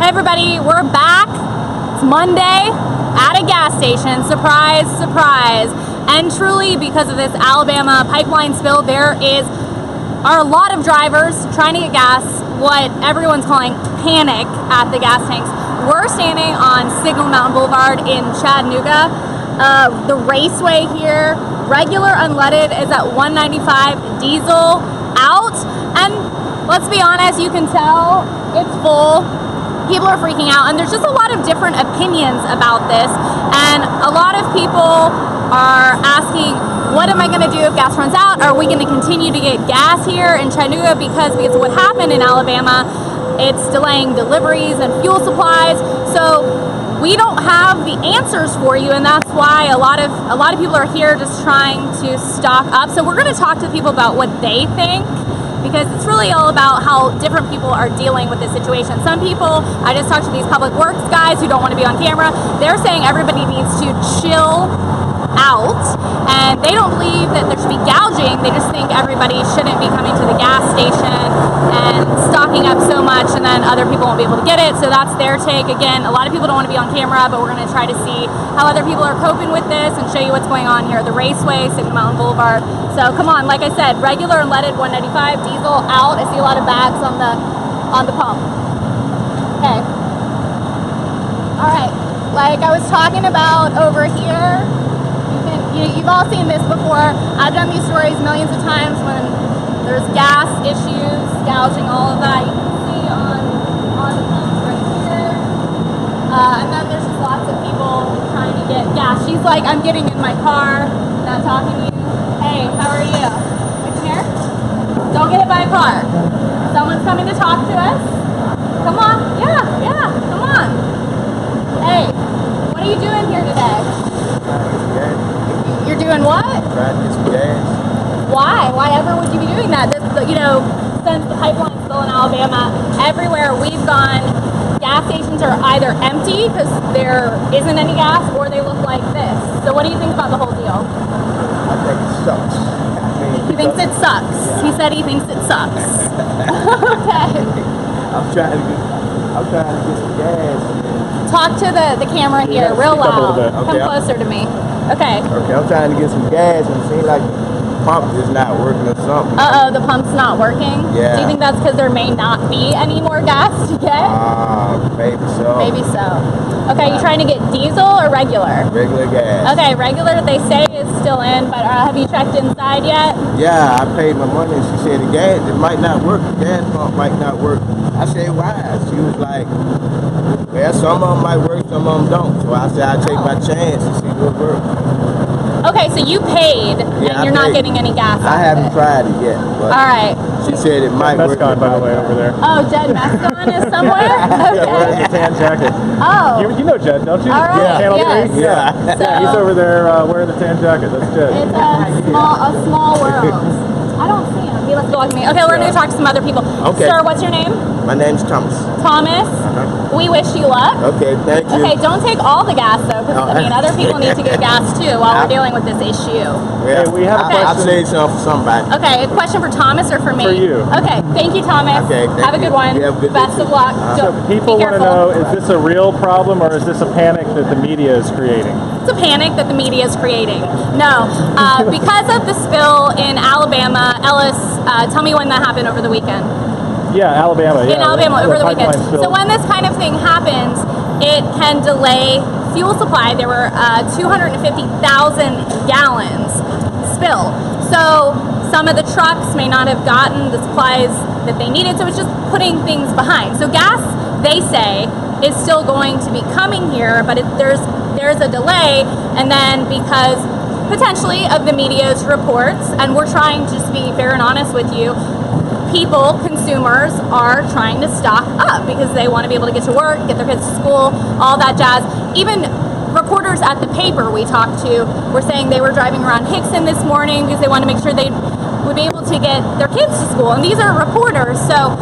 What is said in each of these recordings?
Hey everybody, we're back. It's Monday at a gas station. Surprise, surprise. And truly, because of this Alabama pipeline spill, there are a lot of drivers trying to get gas, what everyone's calling panic at the gas tanks. We're standing on Signal Mountain Boulevard in Chattanooga. The Raceway here, regular unleaded is at $1.95, diesel out. And let's be honest, you can tell it's full. People are freaking out, and there's just a lot of different opinions about this, and a lot of people are asking, what am I going to do if gas runs out? Are we going to continue to get gas here in Chattanooga? Because of what happened in Alabama, it's delaying deliveries and fuel supplies. So we don't have the answers for you, and that's why a lot of people are here just trying to stock up. So we're going to talk to people about what they think, because it's really all about how different people are dealing with this situation. Some people, I just talked to these public works guys who don't want to be on camera, they're saying everybody needs to chill out, and they don't believe that there should be gouging. They just think everybody shouldn't be coming to the gas station and stocking up so much, and then other people won't be able to get it. So that's their take. Again, a lot of people don't want to be on camera, but we're going to try to see how other people are coping with this and show you what's going on here at the Raceway, Signal Mountain Boulevard. So come on, like I said, regular unleaded $1.95, diesel out. I see a lot of bags on the pump. Okay. All right. Like I was talking about over here, you've all seen this before. I've done these stories millions of times when there's gas issues, gouging, all of that. You can see on the pumps right here. And then there's just lots of people trying to get gas. She's like, I'm getting in my car, not talking to you. Hey, how are you? Come here. Don't get hit by a car. Someone's coming to talk to us. Come on. Yeah, come on. Hey, what are you doing here today? You're doing what? Trying to get some gas. Why? Why ever would you be doing that? Since the pipeline's still in Alabama, everywhere we've gone, gas stations are either empty because there isn't any gas, or they look like this. So what do you think about the whole deal? I think it sucks. He thinks it sucks. Yeah. He said he thinks it sucks. Okay. I'm trying to get some gas. Talk to the camera here, real loud. Come closer to me. Okay. Okay, I'm trying to get some gas, and it seems like the pump is not working or something. Uh-oh, the pump's not working? Yeah. Do you think that's because there may not be any more gas to get? Maybe so. Maybe so. Okay, you trying to get diesel or regular? Regular gas. Okay, regular they say is still in, but have you checked inside yet? Yeah, I paid my money, and she said the gas, it might not work. The gas pump might not work. I said, why? She was like, well, some of them might work, some of them don't. So I said, I'll take my chance and see what works. Okay, so you paid, and you're not getting any gas. I haven't tried it yet. But all right. She said it might work. By the way, over there. Oh, Jed Mescon is somewhere? Okay. Yeah, wearing the tan jacket. Oh. You know Jed, don't you? All right, Channel yes. 3? Yeah. So, He's over there wearing the tan jacket. That's Jed. It's a small world. I don't see him. He left to me. Okay, we're going to talk to some other people. Okay. Sir, what's your name? My name's Thomas. Thomas. We wish you luck. Okay, thank you. Okay, don't take all the gas though, because other people need to get gas too while we're dealing with this issue. Yeah, hey, we have a question. I'll say something for somebody. Okay, a question for Thomas or for me? For you. Okay, thank you, Thomas. Okay, have a good one. You have a good Best day. of luck. So people want to know, is this a real problem or is this a panic that the media is creating? It's a panic that the media is creating. No, because of the spill in Alabama, Ellis, tell me when that happened over the weekend. Yeah, Alabama. In Alabama over the weekend. Spill. So when this kind of thing happens, it can delay fuel supply. There were 250,000 gallons spill. So some of the trucks may not have gotten the supplies that they needed. So it's just putting things behind. So gas, they say, is still going to be coming here, but there's a delay. And then because potentially of the media's reports, and we're trying to just be fair and honest with you, people, consumers, are trying to stock up because they want to be able to get to work, get their kids to school, all that jazz. Even reporters at the paper we talked to were saying they were driving around Hickson this morning because they wanted to make sure they would be able to get their kids to school. And these are reporters, so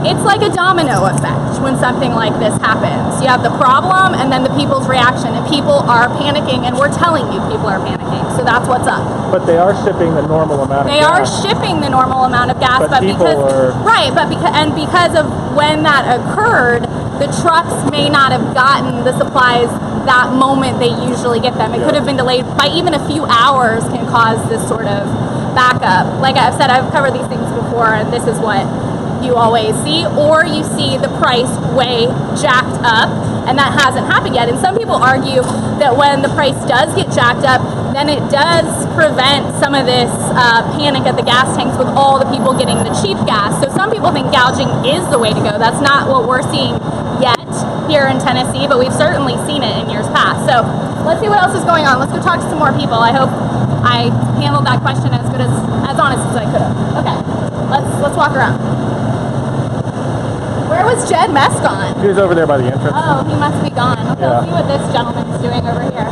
it's like a domino effect when something like this happens. You have the problem and then the people's reaction, and people are panicking, and we're telling you people are panicking. So that's what's up. But they are shipping the normal amount of They are gas. shipping the normal amount of gas, But people are- because of when that occurred, the trucks may not have gotten the supplies that moment they usually get them. It could have been delayed by even a few hours, can cause this sort of backup. Like I've said, I've covered these things before, and this is what you always see. Or you see the price way jacked up, and that hasn't happened yet. And some people argue that when the price does get jacked up, then it does prevent some of this panic at the gas tanks with all the people getting the cheap gas. So some people think gouging is the way to go. That's not what we're seeing yet here in Tennessee, but we've certainly seen it in years past. So let's see what else is going on. Let's go talk to some more people. I hope I handled that question as good as honest as I could have. Okay, let's walk around. Where was Jed Mess gone? He was over there by the entrance. Oh, he must be gone. Okay, Yeah. let's see what this gentleman's doing over here.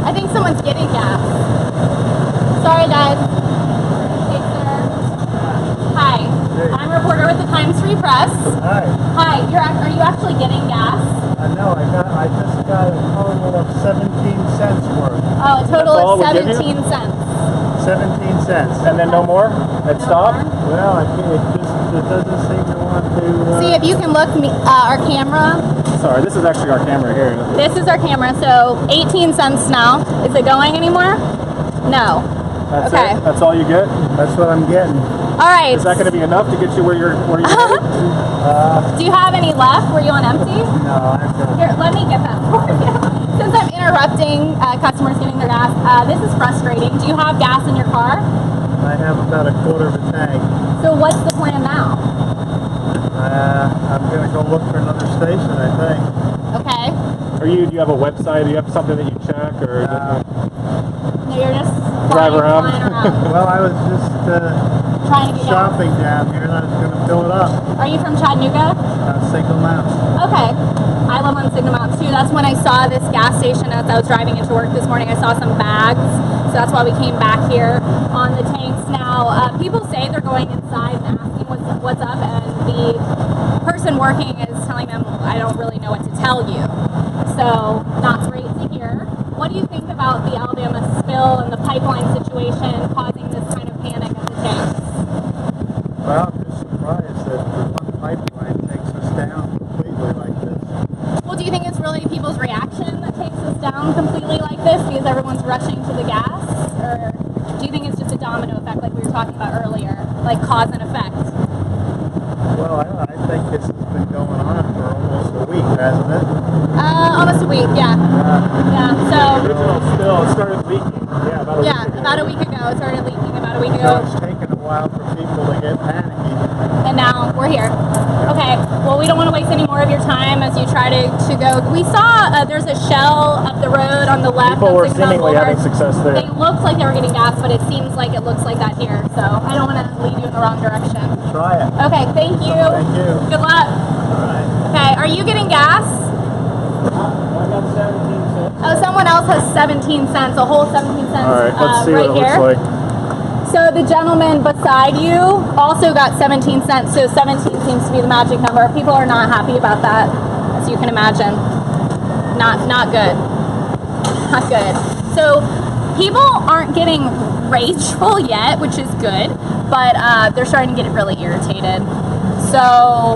I think someone's getting gas. Sorry, guys. Hey, sir. Hi. I'm a reporter with the Times Free Press. Hi. Hi. Are you actually getting gas? I just got a total of 17 cents worth. Oh, a total That's all of we give you? 17 cents. 17 cents. And then no more? It stopped? Well, it doesn't seem to want to. See if you can look our camera. Sorry, this is actually our camera here. This is our camera. So 18 cents now. Is it going anymore? No. That's Okay. it? That's all you get? That's what I'm getting. All right. Is that going to be enough to get you where you're headed? Do you have any left? Were you on empty? No, I'm good. Here, let me get that for you. Since I'm interrupting customers getting their gas, this is frustrating. Do you have gas in your car? I have about a quarter of a tank. So what's the plan now? I'm going to go look for another station, I think. Okay. Do you have a website? Do you have something that you check? Or No, you're just Drive around. flying around Well, I was just trying to get shopping down here, and I was going to fill it up. gas. Are you from Chattanooga? Signal Mountain. Okay. I live on Signal Mountain too. That's when I saw this gas station as I was driving into work this morning. I saw some bags. So that's why we came back here on the tanks. Now, people say they're going inside and asking what's up, and the person working is telling them, I don't really know what to tell you. So, not great to hear. What do you think about the Alabama spill and the pipeline situation causing this kind of panic at the tanks? Well, I'm just surprised that one pipeline takes us down completely like this. Well, do you think it's really people's reaction that takes us down completely like this because everyone's rushing to the gas? Or do you think it's just a domino effect like we were talking about earlier, like cause and effect? Well, I think this has been going on for almost a week, hasn't it? Almost a week, yeah. Yeah, so, original spill, it started leaking. Yeah, about a week ago. about a week ago. It started leaking about a week So ago. it's taken a while for people to get panicky. And now we're here. Okay, well, we don't want to waste any more of your time as you try to go. We saw there's a Shell up the road on the left. People on were Signal seemingly Boulevard. having success there. They looked like they were getting gas, but it seems like it looks like that here. So I don't want to lead you in the wrong direction. Try it. Okay, thank you. Thank you. Good luck. All right. Okay, are you getting gas? I got 17 cents. Oh, someone else has 17 cents, a whole 17 cents All right, let's see right what it here. looks like. So the gentleman beside you also got 17 cents, so 17 seems to be the magic number. People are not happy about that, as you can imagine. Not good. Not good. So people aren't getting rageful yet, which is good, but they're starting to get really irritated. So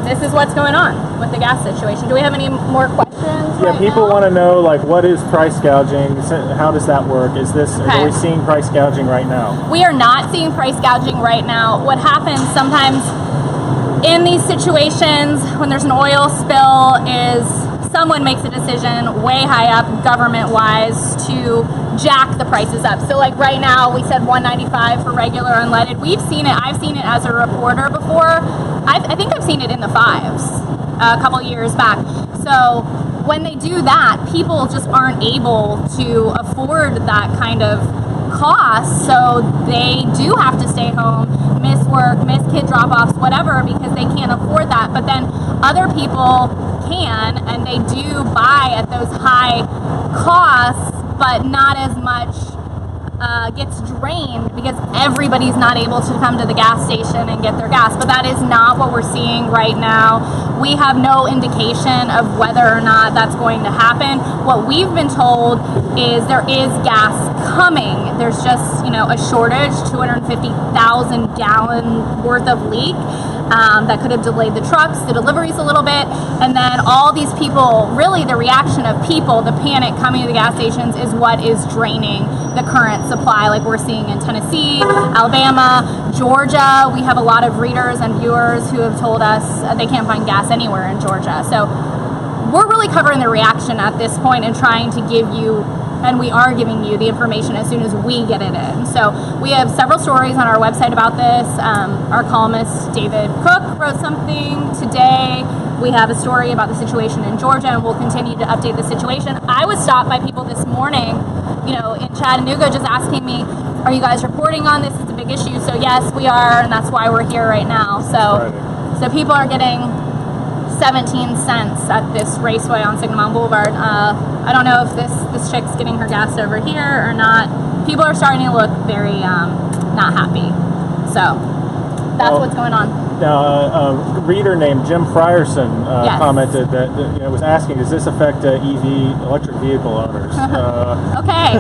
this is what's going on with the gas situation. Do we have any more questions? Yeah, right people now? want to know, like, what is price gouging? How does that work? Are we seeing price gouging right now? We are not seeing price gouging right now. What happens sometimes in these situations when there's an oil spill is someone makes a decision way high up government-wise to jack the prices up. So like right now we said $1.95 for regular unleaded. We've seen it. I've seen it as a reporter before. I think I've seen it in the fives a couple years back. So when they do that, people just aren't able to afford that kind of cost, so they do have to stay home, miss work, miss kid drop-offs, whatever, because they can't afford that. But then other people can, and they do buy at those high costs, but not as much gets drained because everybody's not able to come to the gas station and get their gas. But that is not what we're seeing right now. We have no indication of whether or not that's going to happen. What we've been told is there is gas coming. There's just, a shortage, 250,000 gallon worth of leak. That could have delayed the trucks, the deliveries a little bit, and then all these people, really the reaction of people, the panic coming to the gas stations is what is draining the current supply, like we're seeing in Tennessee, Alabama, Georgia. We have a lot of readers and viewers who have told us they can't find gas anywhere in Georgia. So we're really covering the reaction at this point and trying to give you, and we are giving you the information as soon as we get it in. So we have several stories on our website about this. Our columnist David Cook wrote something today. We have a story about the situation in Georgia, and we'll continue to update the situation. I was stopped by people this morning, in Chattanooga, just asking me, are you guys reporting on this? It's a big issue. So yes, we are, and that's why we're here right now. So people are getting 17 cents at this Raceway on Sigma Boulevard. I don't know if this chick's getting her gas over here or not. People are starting to look very not happy. So that's what's going on. Now, a reader named Jim Frierson Yes. commented that was asking, does this affect electric vehicle owners? Okay.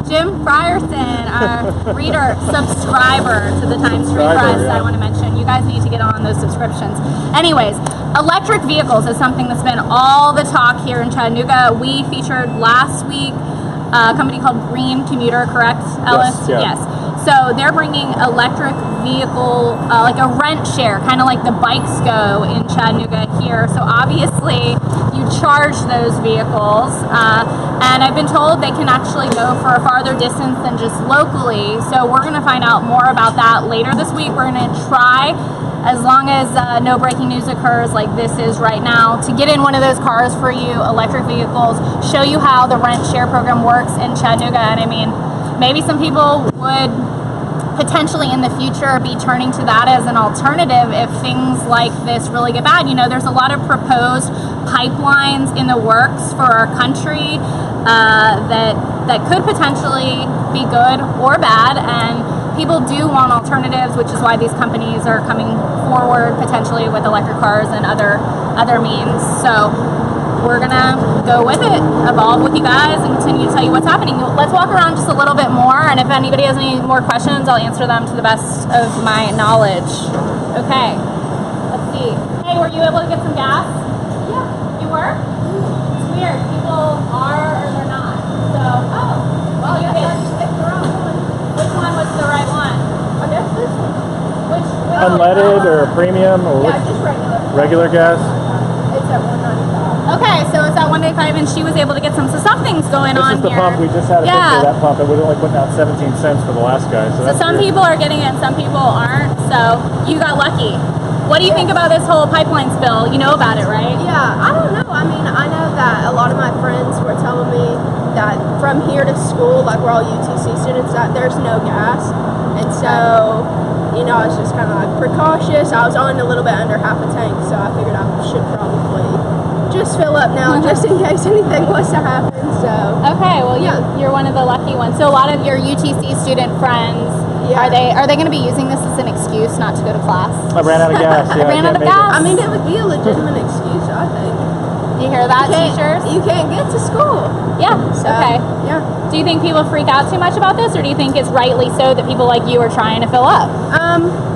Jim Frierson, our reader, subscriber to the Times Free Press, I want to mention. You guys need to get on those subscriptions. Anyways, electric vehicles is something that's been all the talk here in Chattanooga. We featured last week a company called Green Commuter, correct, Ellis? Yes. Yeah. Yes. So they're bringing electric vehicle, like a rent share, kind of like the bikes go in Chattanooga here. So obviously you charge those vehicles, and I've been told they can actually go for a farther distance than just locally. So we're going to find out more about that later this week. We're going to try, as long as no breaking news occurs like this is right now, to get in one of those cars for you, electric vehicles, show you how the rent share program works in Chattanooga. And I mean, maybe some people would potentially in the future be turning to that as an alternative if things like this really get bad. There's a lot of proposed pipelines in the works for our country that could potentially be good or bad, and people do want alternatives, which is why these companies are coming forward potentially with electric cars and other means. So we're gonna go with it, evolve with you guys, and continue to tell you what's happening. Let's walk around just a little bit more, and if anybody has any more questions, I'll answer them to the best of my knowledge. Okay, let's see. Hey, were you able to get some gas? Yeah. You were? It's weird. People are or they're not. So, well, you picked the wrong one. Which one was the right one? I guess this one. Which? Unleaded or premium or just regular. regular gas? It's at 195. Okay, so it's at 195, and she was able to get some. So something's going on This is the here. pump. We just had a picture of that pump, and we're only putting out 17 cents for the last guy. So some people are getting it, and some people aren't. So you got lucky. What do you think about this whole pipeline spill? You know about it, right? Yeah, I don't know. I mean, I know that a lot of my friends were telling me that from here to school, like we're all UTC students, that there's no gas. And so, I was just kind of like precautious. I was on a little bit under half a tank, so I figured I should probably just fill up now just in case anything was to happen. So okay, well you're one of the lucky ones. So a lot of your UTC student friends, are they going to be using this as an excuse not to go to class? I ran out of gas. Yeah, I ran out of gas. I mean, it would be a legitimate excuse, I think. You hear that, teachers? You can't get to school. Yeah. So, okay. Yeah. Do you think people freak out too much about this, or do you think it's rightly so that people like you are trying to fill up?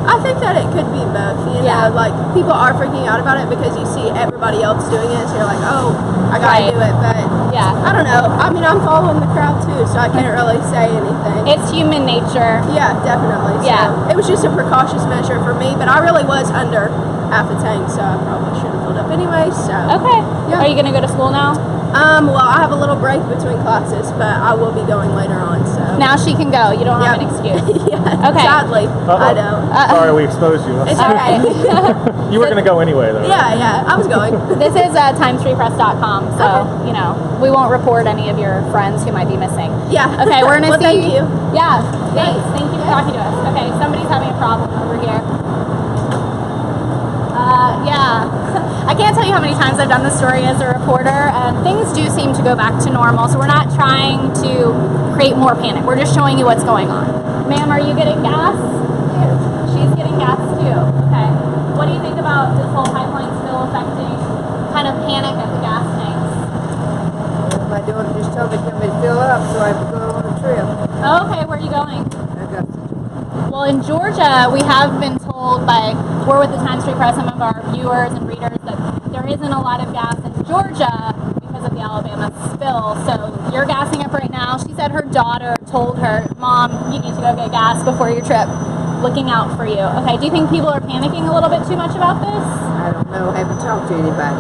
I think that it could be both. You know, like people are freaking out about it because you see everybody else doing it, so you're like, oh, I gotta do it. But I don't know. I mean, I'm following the crowd too, so I can't really say anything. It's human nature. Yeah, definitely. Yeah. So it was just a precautious measure for me, but I really was under half a tank, so I probably should have filled up anyway. So okay. Yeah. Are you gonna go to school now? Well, I have a little break between classes, but I will be going later on. So now she can go. You don't have an excuse. Yeah. Okay. Sadly, I don't. Sorry, we exposed you. It's okay. You were going to go anyway, though. Yeah, I was going. This is timesfreepress.com, so we won't report any of your friends who might be missing. Yeah. Okay, we're gonna see. Thank you. Yeah. Thanks. Thank you for talking to us. Okay, somebody's having a problem over here. I can't tell you how many times I've done this story as a reporter, and things do seem to go back to normal. So we're not trying to create more panic. We're just showing you what's going on. Ma'am, are you getting gas? She's getting gas too. Okay. What do you think about this whole pipeline spill affecting kind of panic at the gas tanks? My daughter just told me to come and fill up so I could go on a trip. Oh, okay, where are you going? I got Well, in Georgia, we have been told by, we're with the Times Free Press, some of our viewers and readers, that there isn't a lot of gas in Georgia because of the Alabama spill. So you're gassing up right now. She said her daughter told her, Mom, you need to go get gas before your trip. Looking out for you. Okay, do you think people are panicking a little bit too much about this? I don't know. I haven't talked to anybody.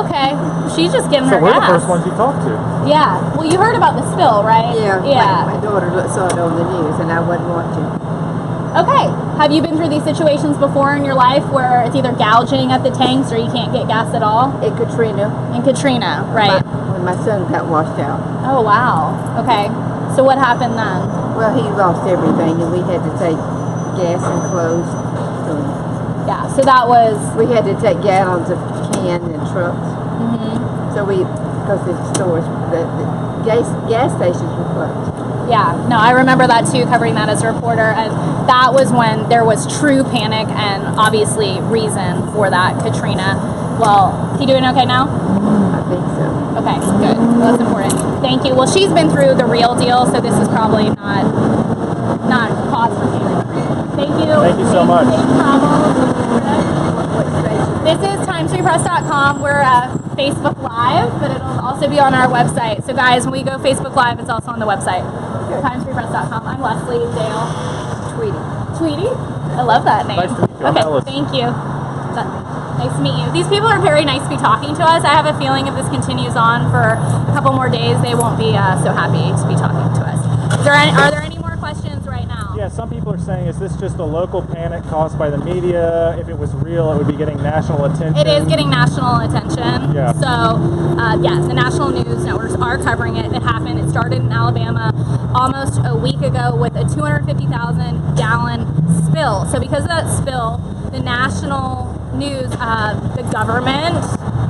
Okay, she's just getting So her we're gas. the first ones you talked to. Yeah. Well, you heard about the spill, right? Yeah. Yeah. My daughter saw it on the news and I wasn't watching. Okay. Have you been through these situations before in your life where it's either gouging at the tanks or you can't get gas at all? In Katrina. In Katrina, right? When my son got washed out. Oh, wow. Okay. So what happened then? Well, he lost everything and we had to take gas and clothes. So Yeah. So that was. we had to take gallons of cans and trucks. So because the stores, the gas stations were closed. Yeah, no, I remember that too, covering that as a reporter, and that was when there was true panic and obviously reason for that, Katrina. Well, he doing okay now? I think so. Okay, good. Well, that's important. Thank you. Well, she's been through the real deal, so this is probably not cause for panic. Thank you. Thank you so much. Safe travels. This is timesfreepress.com. We're Facebook Live, but it'll also be on our website. So guys, when we go Facebook Live, it's also on the website. Timesfreepress.com. I'm Leslie Dale. Tweety? I love that name. Nice to meet you. I'm Okay, Ellis. thank you. Nice to meet you. These people are very nice to be talking to us. I have a feeling if this continues on for a couple more days, they won't be so happy to be talking to us. Are there any more questions right now? Yeah, some people are saying, is this just a local panic caused by the media? If it was real, it would be getting national attention. It is getting national attention. Yeah. So, yes, the national news networks are covering it. It happened. It started in Alabama almost a week ago with a 250,000 gallon spill. So because of that spill, the national news, the government,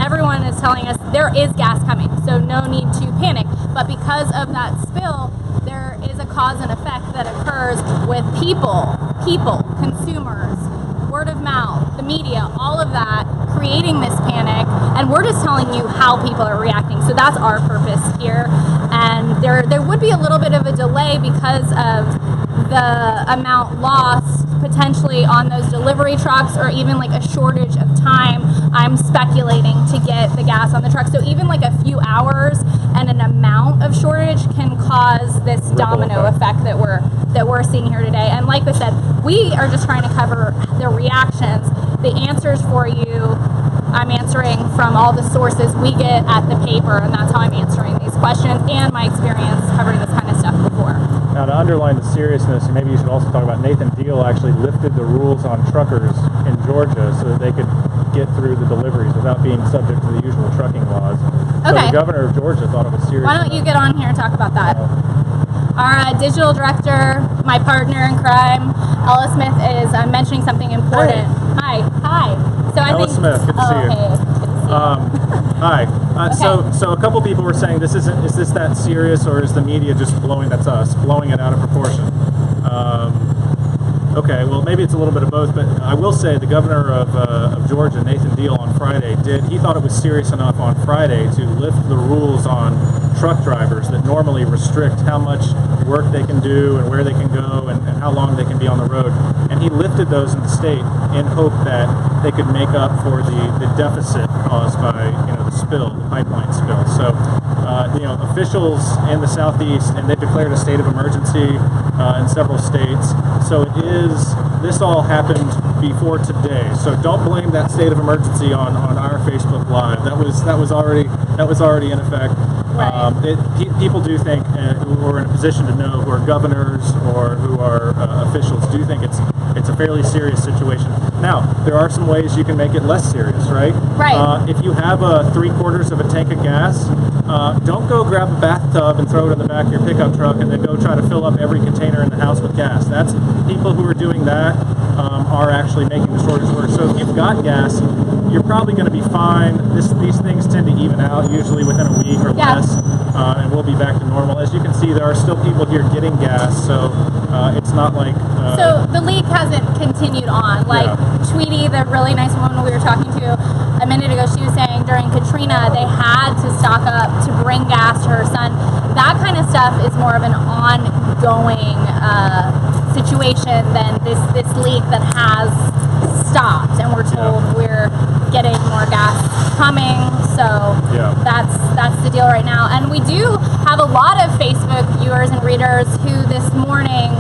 everyone is telling us there is gas coming. So no need to panic. But because of that spill, there is a cause and effect that occurs with people, consumers, word of mouth, the media, all of that creating this panic, and we're just telling you how people are reacting. So that's our purpose here. And there would be a little bit of a delay because of the amount lost potentially on those delivery trucks, or even like a shortage of time, I'm speculating, to get the gas on the truck. So even like a few hours and an amount of shortage can cause this domino effect that we're seeing here today. And like I said, we are just trying to cover the reactions, the answers for you. I'm answering from all the sources we get at the paper, and that's how I'm answering these questions and my experience covering this kind of stuff before. Now, to underline the seriousness, maybe you should also talk about Nathan Deal actually lifted the rules on truckers in Georgia so that they could get through the deliveries without being subject to the usual trucking laws. So Okay. the governor of Georgia thought it was serious. Why don't you get on here and talk about that? Our digital director, my partner in crime, Ella Smith, is mentioning something important. Hi. So I Ella think. Smith, good to see you. Hey, good to see you. Hi. Okay. So a couple people were saying is this that serious, or is the media just blowing it out of proportion? Okay, well maybe it's a little bit of both, but I will say the governor of Georgia, Nathan Deal, on Friday he thought it was serious enough on Friday to lift the rules on truck drivers that normally restrict how much work they can do and where they can go and how long they can be on the road. And he lifted those in the state in hope that they could make up for the deficit caused by the pipeline spill. So officials in the southeast, and they declared a state of emergency in several states. So this all happened before today. So don't blame that state of emergency on our Facebook Live. That was already in effect. Right. People do think, who are in a position to know, who are governors or who are officials, do think it's a fairly serious situation. Now, there are some ways you can make it less serious, right? Right. If you have 3/4 of a tank of gas, don't go grab a bathtub and throw it in the back of your pickup truck and then go try to fill up every container in the house with gas. That's people who are doing that are actually making the shortage worse. So if you've got gas, you're probably going to be fine. These things tend to even out usually within a week or Yeah. less, and we'll be back to normal. As you can see, there are still people here getting gas, so it's not like. So the leak hasn't continued on. Like Yeah. Tweety, the really nice woman we were talking to a minute ago, she was saying during Katrina they had to stock up to bring gas to her son. That kind of stuff is more of an ongoing situation than this leak that has stopped, and we're told we're getting more gas coming. So Yeah. that's the deal right now. And we do have a lot of Facebook viewers and readers who this morning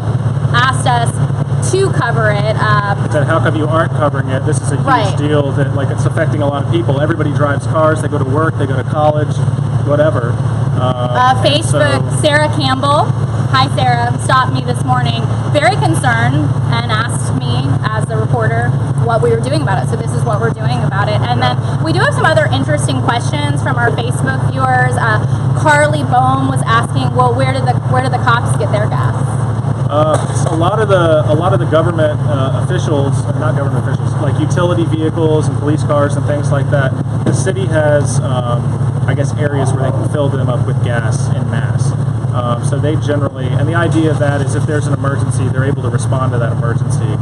asked us to cover it. Then how come you aren't covering it? This is a huge Right. deal that like it's affecting a lot of people. Everybody drives cars. They go to work. They go to college. Whatever. And Facebook, so- Sarah Campbell. Hi, Sarah. Stopped me this morning, very concerned, and asked me as the reporter what we were doing about it. So this is what we're doing about it. And then we do have some other interesting questions from our Facebook viewers. Carly Bohm was asking, well, where did the cops get their gas? A lot of the government officials, not government officials, like utility vehicles and police cars and things like that. The city has, I guess, areas where they can fill them up with gas en masse. So they generally, and the idea of that is if there's an emergency, they're able to respond to that emergency.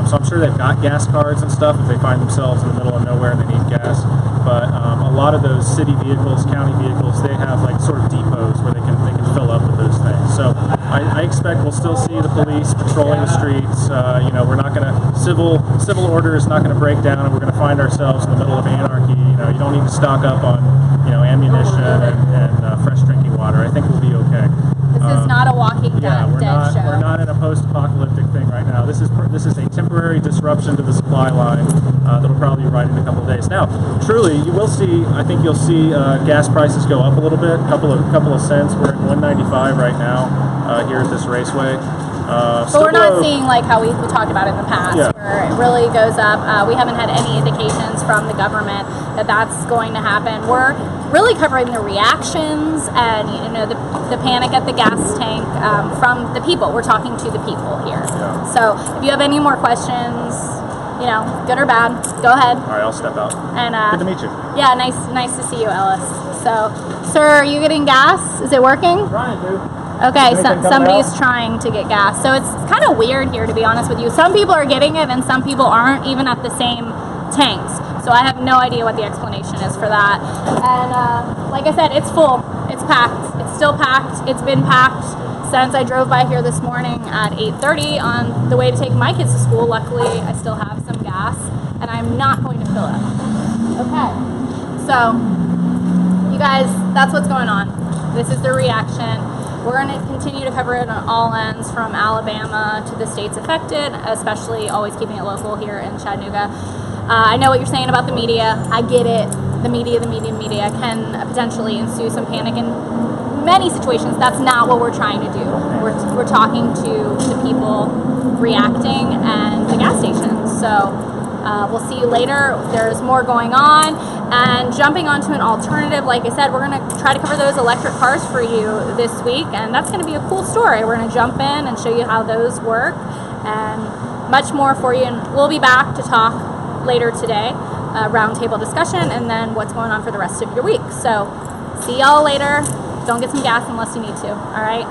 So I'm sure they've got gas cards and stuff if they find themselves in the middle of nowhere and they need gas. But a lot of those city vehicles, county vehicles, they have like sort of depots where they can fill up with those things. So I expect we'll still see the police patrolling the streets. We're not going to civil order is not going to break down, and we're going to find ourselves in the middle of anarchy. You don't need to stock up on ammunition and fresh drinking water. I think we'll be okay. This is not a Walking Yeah, Dead show. we're not in a post-apocalyptic thing right now. This is a temporary disruption to the supply line that'll probably be right in a couple of days. Now, truly, you will see. I think you'll see gas prices go up a little bit, couple of cents. We're at 195 right now here at this raceway. But we're not seeing like how we talked about in the past, Yeah. where it really goes up. We haven't had any indications from the government that that's going to happen. We're really covering the reactions and the panic at the gas tank from the people. We're talking to the people here. Yeah. So if you have any more questions, good or bad, go ahead. All right, I'll step out. And Good to meet you. yeah, nice to see you, Ellis. So, sir, are you getting gas? Is it working? Trying to. Okay, Anything coming somebody's out? trying to get gas. So it's kind of weird here, to be honest with you. Some people are getting it and some people aren't even at the same tanks. So I have no idea what the explanation is for that. And like I said, it's full. It's packed. It's still packed. It's been packed since I drove by here this morning at 8:30 on the way to take my kids to school. Luckily, I still have some gas and I'm not going to fill it. Okay, so you guys, that's what's going on. This is the reaction. We're going to continue to cover it on all ends, from Alabama to the states affected, especially always keeping it local here in Chattanooga. I know what you're saying about the media. I get it. The media can potentially ensue some panic in many situations. That's not what we're trying to do. We're talking to the people reacting and the gas stations. So we'll see you later. There's more going on. And jumping onto an alternative, like I said, we're going to try to cover those electric cars for you this week, and that's going to be a cool story. We're going to jump in and show you how those work and much more for you. And we'll be back to talk later today, roundtable discussion, and then what's going on for the rest of your week. So see y'all later. Don't get some gas unless you need to. All right.